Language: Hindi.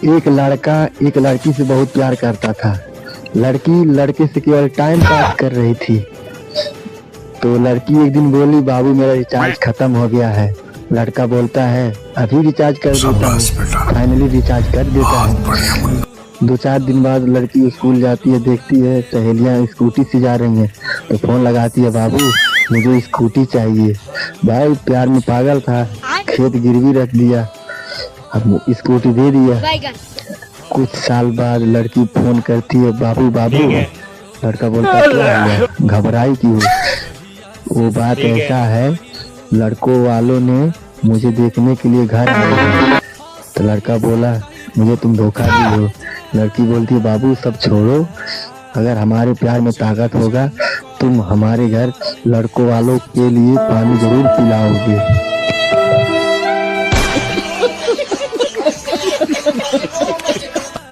एक लड़का एक लड़की से बहुत प्यार करता था। लड़की लड़के से केवल टाइम पास कर रही थी। तो लड़की एक दिन बोली, बाबू मेरा रिचार्ज खत्म हो गया है। लड़का बोलता है, अभी रिचार्ज कर देता हूँ। फाइनली रिचार्ज कर देता है। 2-4 दिन बाद लड़की स्कूल जाती है, देखती है सहेलियां स्कूटी से जा रही हैं, तो फोन लगाती है, बाबू मुझे स्कूटी चाहिए। भाई प्यार में पागल था, खेत गिरवी रख दिया, अब स्कूटी दे दिया। कुछ साल बाद लड़की फोन करती है, बाबू बाबू। लड़का बोलता है, क्या हुआ, घबराई क्यों? वो बात ऐसा है, लड़कों वालों ने मुझे देखने के लिए घर आए हैं। तो लड़का बोला, मुझे तुम धोखा दी हो। लड़की बोलती है, बाबू सब छोड़ो, अगर हमारे प्यार में ताकत होगा तुम हमारे घर लड़कों वालों के लिए पानी जरूर पिलाओगे।